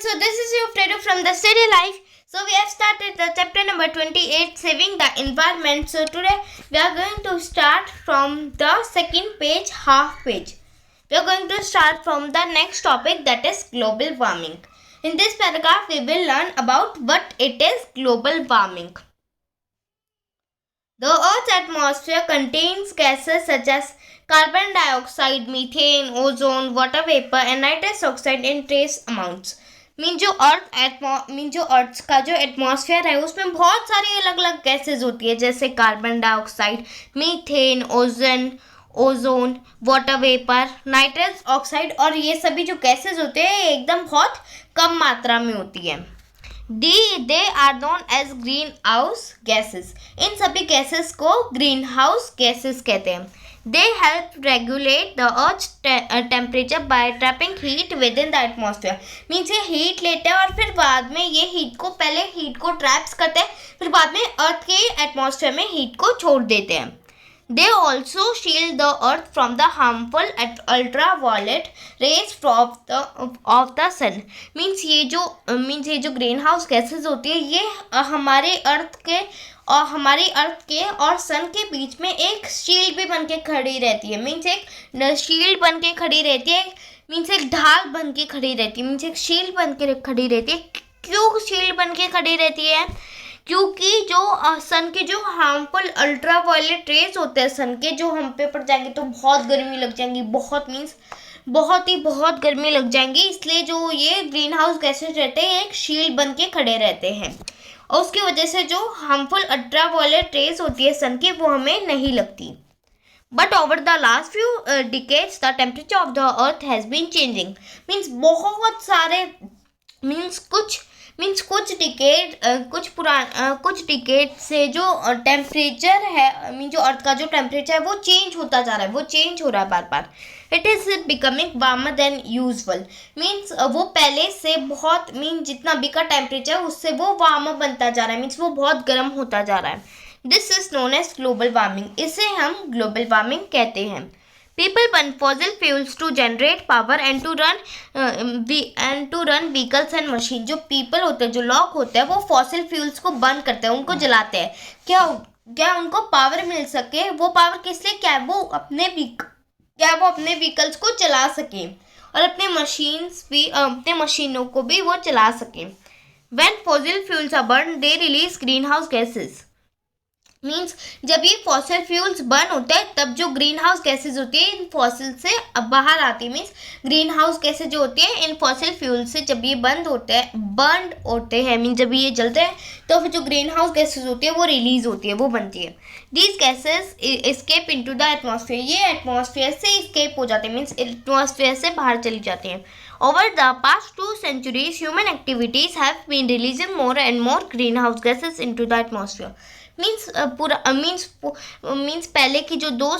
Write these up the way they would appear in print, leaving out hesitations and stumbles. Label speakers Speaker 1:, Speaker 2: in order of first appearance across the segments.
Speaker 1: so this is your Fredo from the Study Life. So we have started the chapter number 28, Saving the Environment. So today we are going to start from the second page, half page. We are going to start from the next topic, that is global warming. In this paragraph we will learn about what it is global warming. The Earth's atmosphere contains gases such as carbon dioxide, methane, ozone, water vapor and nitrous oxide in trace amounts. जो अर्थ का जो atmosphere है उसमें बहुत सारी अलग अलग gases होती है, जैसे carbon dioxide, methane, ozone, water vapour, nitrous oxide, और ये सभी जो गैसेज होते हैं एकदम बहुत कम मात्रा में होती है. They are known as greenhouse gases. इन सभी गैसेस को ग्रीन हाउस गैसेस कहते हैं. They help regulate the Earth's temperature by trapping heat within the atmosphere. Means ये हीट लेते हैं और फिर बाद में ये पहले हीट को ट्रैप्स करते हैं, फिर बाद में अर्थ के एटमॉस्फेयर में हीट को छोड़ देते हैं. They also shield the earth from the harmful ultraviolet rays of the sun. Means ये जो ग्रीन हाउस गैसेज होती है ये हमारे अर्थ के और सन के बीच में एक शील्ड भी बन के खड़ी रहती है. मीन्स एक शील्ड बन के खड़ी रहती है, मीन्स एक ढाल बन के खड़ी रहती है, मीन्स एक शील्ड बन के खड़ी रहती है. क्यों शील्ड बन के खड़ी रहती है? क्योंकि जो सन के जो हार्मफुल अल्ट्रावायलेट रेज होते हैं सन के, जो हम पे पड़ जाएंगे तो बहुत गर्मी लग जाएंगी, बहुत गर्मी लग जाएंगी. इसलिए जो ये ग्रीन हाउस गैसेज रहते हैं एक शील्ड बन के खड़े रहते हैं, और उसकी वजह से जो हार्मफुल अल्ट्रावायलेट रेज होती है सन की वो हमें नहीं लगती. But over the last few decades the temperature of the earth has been changing. कुछ डिकेड से जो टेम्परेचर है, जो अर्थ का जो टेम्परेचर है वो चेंज होता जा रहा है, वो चेंज हो रहा है बार बार. It is becoming warmer than usual. Means वो पहले से बहुत जितना भी का टेम्परेचर उससे वो वार्मर बनता जा रहा है, मीन्स वो बहुत गर्म होता जा रहा है. This is known as global warming. इसे हम ग्लोबल वार्मिंग कहते हैं. People burn fossil fuels to generate power and to run vehicles and machines. जो people होते हैं, जो लोग होते हैं, वो fossil fuels को बर्न करते हैं, उनको जलाते हैं. क्या उनको पावर मिल सके? वो पावर किस लिए? क्या वो अपने व्हीकल्स को चला सके और अपने मशीनों को भी वो चला सके. When fossil fuels are burned, they release greenhouse gases. Means जब ये फॉसिल फ्यूल्स बर्न होते हैं तब जो ग्रीन हाउस गैसेज होती है इन फॉसिल से अब बाहर आती है. मीन्स ग्रीन हाउस गैसेज जो होती है इन फॉसिल फ्यूल से जब ये बर्न होते हैं मीन्स जब ये जलते हैं तो फिर जो ग्रीन हाउस गैसेज होती है वो रिलीज होती है, वो बनती है. These gases escape into the atmosphere. ये एटमॉस्फेयर से एस्केप हो जाते हैं, मीन्स एटमॉस्फेयर से बाहर चली जाती हैं. Over the past 2 centuries, human activities have been releasing more and more greenhouse gases into the atmosphere. Means पहले की जो 2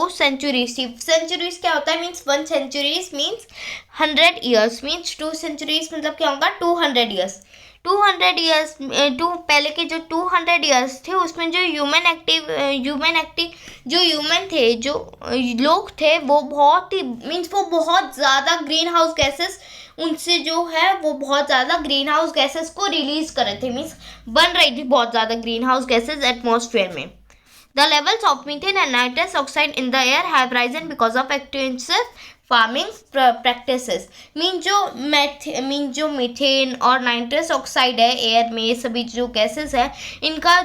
Speaker 1: सेंचुरीज थी. सेंचुरीज क्या होता है? Means 1 centuries means 100 years. Means 2 centuries मतलब क्या होगा? 200 ईयर्स. पहले के जो 200 ईयर्स थे उसमें जो लोग थे वो बहुत ज़्यादा ग्रीन हाउस गैसेस उनसे जो है वो बहुत ज़्यादा ग्रीन हाउस गैसेस को रिलीज कर रहे थे. मीन्स बन रही थी बहुत ज़्यादा ग्रीन हाउस गैसेस एटमॉस्फेयर में. The levels of methane and nitrous oxide in the air have Ryzen because of extensive farming practices. जो मीथेन और नाइट्रस ऑक्साइड है एयर में, ये सभी जो गैसेस है इनका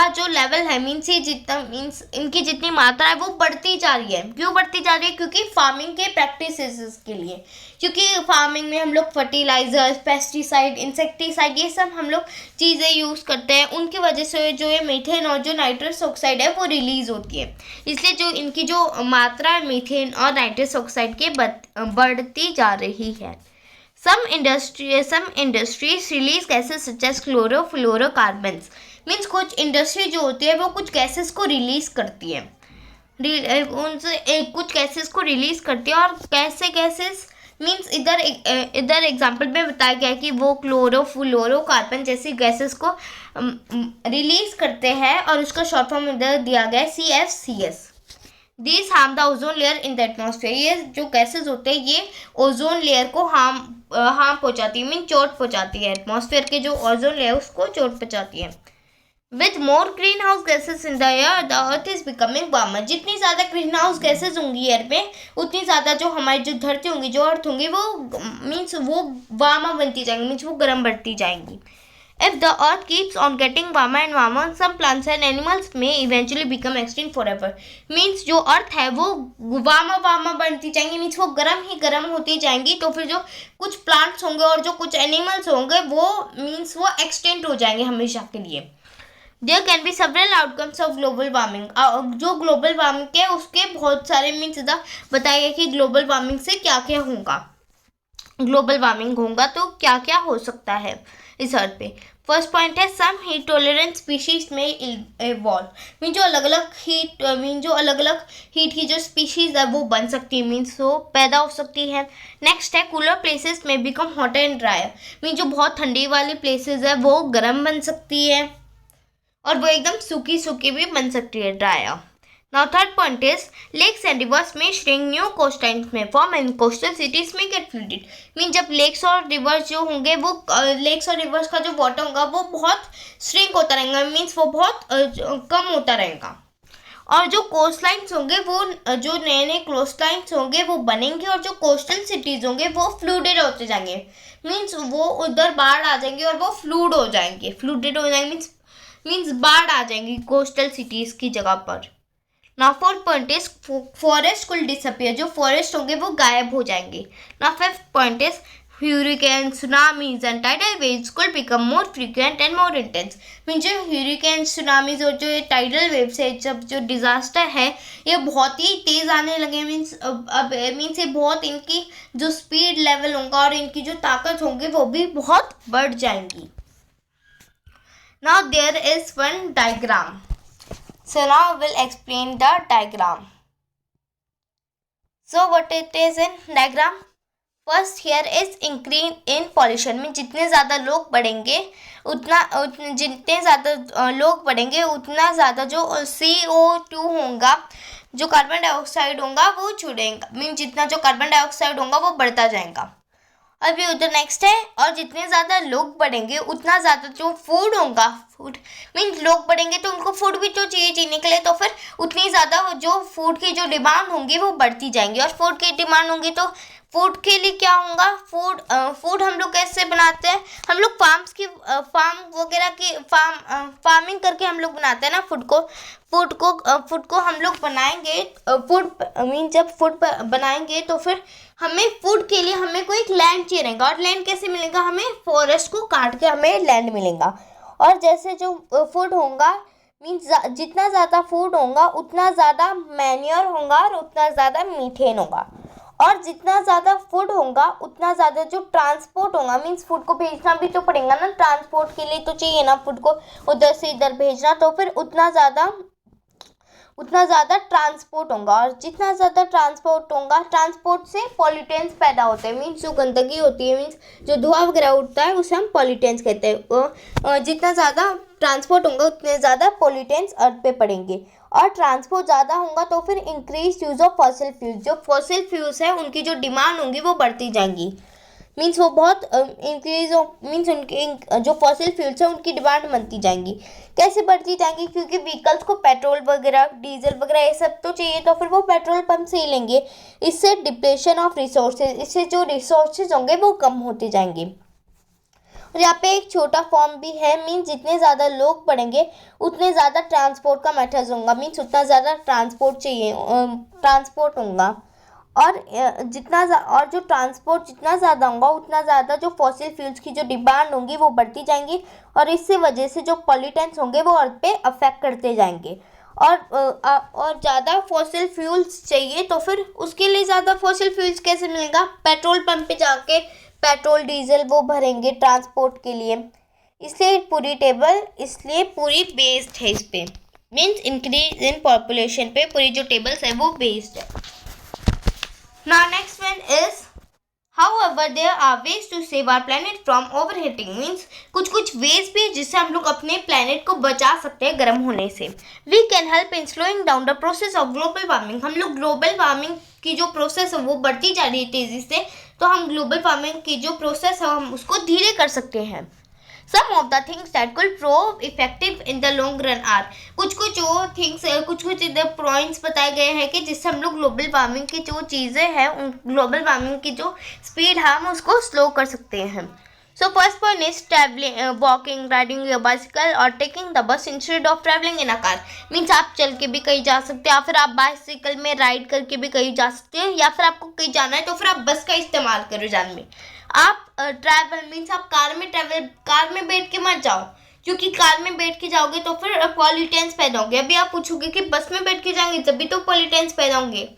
Speaker 1: जो लेवल है इनकी जितनी मात्रा है वो बढ़ती जा रही है. क्यों बढ़ती जा रही है? क्योंकि फार्मिंग के प्रैक्टिसेस के लिए. क्योंकि फार्मिंग में हम लोग फर्टिलाइजर्स, पेस्टिसाइड, इंसेक्टिसाइड ये सब हम लोग चीज़ें यूज़ करते हैं, उनकी वजह से जो ये मीथेन और जो नाइट्रस ऑक्साइड है वो रिलीज़ होती है. इसलिए जो इनकी जो मात्रा है मीथेन और नाइट्रस ऑक्साइड की बढ़ती जा रही है. Some industries release gases such as chlorofluorocarbons. Means कुछ इंडस्ट्री जो होती है वो कुछ गैसेस को रिलीज करती है, कुछ गैसेस को रिलीज करती है. और कैसे गैसेस? मीन्स इधर एग्जाम्पल में बताया गया कि वो क्लोरोफ्लोरोकार्बन जैसी गैसेस को रिलीज करते हैं और उसका शॉर्ट फॉर्म इधर दिया गया है CFCS. This harm the ozone layer in the atmosphere. ये जो गैसेज होते हैं ये ओजोन लेयर को हार्म पहुंचाती है, मीन चोट पहुंचाती है। एटमॉस्फेयर के जो ओजोन लेयर उसको चोट पहुंचाती है। With more green house gases in the air the earth is becoming warmer. जितनी ज़्यादा ग्रीन हाउस गैसेज होंगी एयर में उतनी ज़्यादा जो हमारी जो धरती होंगी, जो अर्थ होंगी, वो मीन्स वो वार्मर बनती जाएंगी, मीन्स वो गर्म बढ़ती जाएंगी। If the earth keeps on getting warmer and warmer, some plants and animals may eventually become extinct forever. Means जो अर्थ है वो वार्मर बनती जाएंगी, मीन्स वो गर्म ही गर्म होती जाएंगी, तो फिर जो कुछ प्लांट्स होंगे और जो कुछ एनिमल्स होंगे वो मीन्स वो एक्सटेंट हो जाएंगे हमेशा के लिए। There can be several outcomes of global warming. जो ग्लोबल वार्मिंग है उसके बहुत सारे मीन्स बताया गया कि ग्लोबल वार्मिंग से क्या क्या होगा। ग्लोबल वार्मिंग होगा तो क्या क्या हो सकता है इस अर्थ पे। फर्स्ट पॉइंट है सम हीट टॉलरेंट स्पीशीज में इवॉल्व। मीन जो अलग अलग हीट की जो स्पीशीज है वो बन सकती है, मीन्स वो पैदा हो सकती है। नेक्स्ट है कूलर प्लेसेस में become hot and dry. Mean जो बहुत ठंडी वाली प्लेसेस है वो गर्म बन सकती है और वो एकदम सूखी सूखी भी बन सकती है, dry. Now third point is lakes and rivers may shrink, new coastlines may form and coastal cities may get flooded. Mean जब लेक्स और रिवर्स जो होंगे वो लेक्स और रिवर्स का जो वाटर होगा वो बहुत श्रिंक होता रहेगा, मीन्स वो बहुत कम होता रहेगा। और जो कोस्ट लाइन्स होंगे वो जो नए नए कोस्ट लाइन्स होंगे वो बनेंगे और जो कोस्टल सिटीज़ होंगे वो फ्लूडेड होते जाएंगे, मीन्स वो उधर बाढ़ आ जाएंगे और वो फ्लूडेड हो जाएंगे मीन्स बाढ़ आ जाएंगी कोस्टल सिटीज़ की जगह पर। Now fourth point is forest will disappear. जो फॉरेस्ट होंगे वो गायब हो जाएंगे। Now fifth point is hurricanes, tsunamis and tidal waves could become more frequent and more intense. Mean जो hurricanes, tsunamis और जो tidal waves है, जब जो डिजास्टर है ये बहुत ही तेज आने लगे, मीन्स ये बहुत इनकी जो स्पीड लेवल होगा और इनकी जो ताकत होंगी वो भी बहुत बढ़ जाएंगी। Now there is one diagram. So now I will explain the diagram. So what it is in diagram? First here is increase in pollution. में जितने ज़्यादा लोग बढ़ेंगे उतना ज़्यादा जो CO2 होगा, जो कार्बन डाइऑक्साइड होगा वो छोड़ेगा, मीन जितना जो कार्बन डाइऑक्साइड होगा वो बढ़ता जाएगा। अभी उधर नेक्स्ट है, और जितने ज़्यादा लोग बढ़ेंगे उतना ज़्यादा जो फूड होगा, फूड मीन्स लोग बढ़ेंगे तो उनको फूड भी तो चाहिए जीने के लिए, तो फिर उतनी ज़्यादा जो फूड की जो डिमांड होंगी वो बढ़ती जाएंगी। और फूड की डिमांड होंगी तो फूड के लिए क्या होगा, फूड हम लोग कैसे बनाते हैं, हम लोग फार्मिंग करके हम लोग बनाते हैं ना फूड को हम लोग बनाएंगे। जब फूड बनाएंगे तो फिर हमें फूड के लिए हमें कोई एक लैंड चाहिए रहेगा, और लैंड कैसे मिलेगा, हमें फॉरेस्ट को काट के हमें लैंड मिलेगा। और जैसे जो फूड होगा मीन्स जितना ज़्यादा फूड होगा उतना ज़्यादा मैन्योर होगा और उतना ज़्यादा मीथेन होगा। और जितना ज़्यादा फूड होगा उतना ज़्यादा जो ट्रांसपोर्ट होगा, मीन्स फूड को भेजना भी तो पड़ेगा ना, ट्रांसपोर्ट के लिए तो चाहिए ना फूड को उधर से इधर भेजना, तो फिर उतना ज़्यादा ट्रांसपोर्ट होगा। और जितना ज़्यादा ट्रांसपोर्ट होगा, ट्रांसपोर्ट से पॉल्यूटेंट्स पैदा होते हैं, मीन्स जो गंदगी होती है, मीन्स जो धुआं वगैरह उठता है उसे हम पॉल्यूटेंट्स कहते हैं। जितना ज़्यादा ट्रांसपोर्ट होगा उतने ज़्यादा पॉल्यूटेंट्स अर्थ पे पड़ेंगे। और ट्रांसपोर्ट ज़्यादा होगा तो फिर increase use of fossil fuels, जो फॉसिल फ्यूल्स है उनकी जो डिमांड होंगी वो बढ़ती जाएंगी, मीन्स वो बहुत मीन्स उनकी जो फॉसिल फ्यूल्स है उनकी डिमांड बनती जाएंगी। कैसे बढ़ती जाएंगी, क्योंकि व्हीकल्स को पेट्रोल वगैरह डीजल वगैरह ये सब तो चाहिए, तो फिर वो पेट्रोल पंप से ही लेंगे। इससे डिप्लेशन ऑफ रिसोर्सेज, इससे जो रिसोर्सेज होंगे वो कम होते जाएंगे। और यहाँ पे एक छोटा फॉर्म भी है, मीन्स जितने ज़्यादा लोग बढ़ेंगे उतने ज़्यादा ट्रांसपोर्ट का मैटर्स होगा, मीन्स उतना ज़्यादा ट्रांसपोर्ट होगा। और जो ट्रांसपोर्ट जितना ज़्यादा होगा उतना ज़्यादा जो फॉसिल फ्यूल्स की जो डिमांड होंगी वो बढ़ती जाएंगी, और इससे वजह से जो पॉल्यूटेंट्स होंगे वो अर्थ पे अफेक्ट करते जाएंगे। और ज़्यादा फॉसिल फ्यूल्स चाहिए तो फिर उसके लिए ज़्यादा फॉसिल फ्यूल्स कैसे मिलेगा, पेट्रोल पंप पे जाके पेट्रोल डीजल वो भरेंगे ट्रांसपोर्ट के लिए। इसलिए पूरी बेस्ड है इस पे, मीन्स इंक्रीज इन पॉपुलेशन पे पूरी जो टेबल्स है वो बेस्ड है। Now next one is However, there are ways to save our planet from overheating. Means कुछ ways भी है जिससे हम लोग अपने planet को बचा सकते हैं गर्म होने से. We can help in slowing down the process of global warming. हम लोग global warming की जो प्रोसेस है वो बढ़ती जा रही है तेजी से, तो हम ग्लोबल वार्मिंग की जो प्रोसेस है हम उसको धीरे कर सकते हैं. Some of the things that could prove effective in the long run are, कुछ जो थिंग्स कुछ इधर पॉइंट्स बताए गए हैं कि जिससे हम लोग ग्लोबल वार्मिंग की जो चीज़ें हैं उन ग्लोबल वार्मिंग की जो स्पीड है हम उसको स्लो कर सकते हैं. So first point is traveling, walking, riding a bicycle or taking the bus instead of traveling in a car. Means आप चल के भी कहीं जा सकते हैं या फिर आप बाइसिकल में राइड करके भी कहीं जा सकते हैं, या फिर आपको कहीं जाना है तो फिर आप बस का इस्तेमाल करो जाने में. आप ट्रैवल मीन्स आप कार में बैठ के मत जाओ, क्योंकि कार में बैठ के जाओगे तो फिर पॉल्यूटेंस पैदा होंगे. अभी आप पूछोगे कि बस में बैठ के जाएंगे तभी तो पॉल्यूटेंस पैदा होंगे.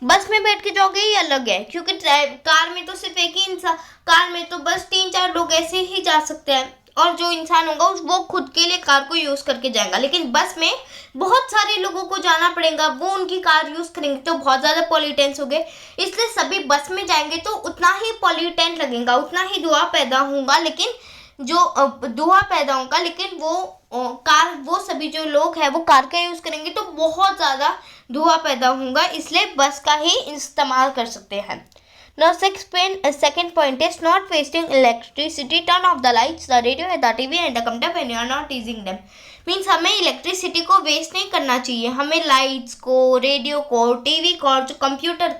Speaker 1: बस में बैठ के जाओगे ये अलग है, क्योंकि कार में तो सिर्फ एक ही इंसान, कार में तो बस 3-4 लोग ऐसे ही जा सकते हैं, और जो इंसान होगा वो खुद के लिए कार को यूज़ करके जाएगा. लेकिन बस में बहुत सारे लोगों को जाना पड़ेगा, वो उनकी कार यूज़ करेंगे तो बहुत ज़्यादा पॉल्यूटेंस हो गए. इसलिए सभी बस में जाएंगे तो उतना ही पॉल्यूटेंट लगेगा, उतना ही धुआं पैदा होगा, लेकिन जो धुआं पैदा होगा, लेकिन वो सभी जो लोग हैं वो कार का यूज़ करेंगे तो बहुत ज़्यादा धुआं पैदा होगा. इसलिए बस का ही इस्तेमाल कर सकते हैं. Now second point is not wasting electricity. Turn off the lights, the radio, the TV and the computer when you are not using them. Means हमें इलेक्ट्रिसिटी को वेस्ट नहीं करना चाहिए. हमें लाइट्स को, रेडियो को, टीवी को और जो कंप्यूटर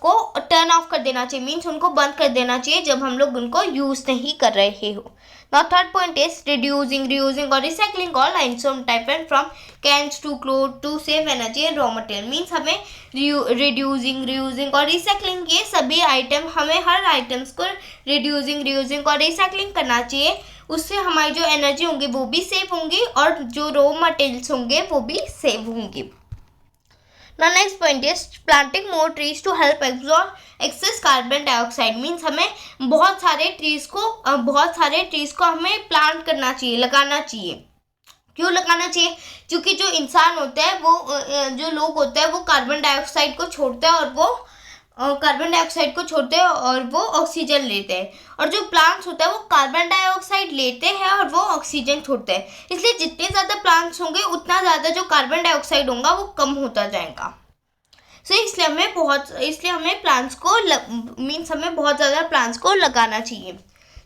Speaker 1: को टर्न ऑफ कर देना चाहिए. मीन्स उनको बंद कर देना चाहिए जब हम लोग उनको यूज़ नहीं कर रहे हो. Now third point is reducing, reusing or recycling all items from different from cans to clothes to save energy and raw material. Means हमें reducing, reusing और recycling ये सभी आइटम, हमें हर आइटम्स को reducing, reusing और recycling करना चाहिए. उससे हमारी जो एनर्जी होंगी वो भी सेव होंगी और जो रॉ मटेरियल्स होंगे वो भी सेव होंगी. Now next point is planting more trees to help absorb excess carbon dioxide. Means हमें बहुत सारे ट्रीज को हमें प्लांट करना चाहिए, लगाना चाहिए. क्यों लगाना चाहिए? क्योंकि जो इंसान होता है जो लोग होते हैं वो कार्बन डाइऑक्साइड को छोड़ते हैं और वो ऑक्सीजन लेते हैं, और जो प्लांट्स होता है वो कार्बन डाइऑक्साइड लेते हैं और वो ऑक्सीजन छोड़ते हैं. इसलिए जितने ज़्यादा प्लांट्स होंगे उतना ज़्यादा जो कार्बन डाइऑक्साइड होगा वो कम होता जाएगा. इसलिए हमें बहुत ज़्यादा प्लांट्स को लगाना चाहिए.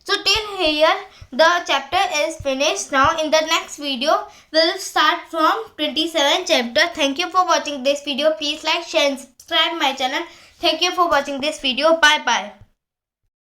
Speaker 1: So till here the chapter is finished. Now in the next video we'll start from 27th chapter. Thank you for watching this video. Please like, share and subscribe my channel. Thank you for watching this video. Bye bye.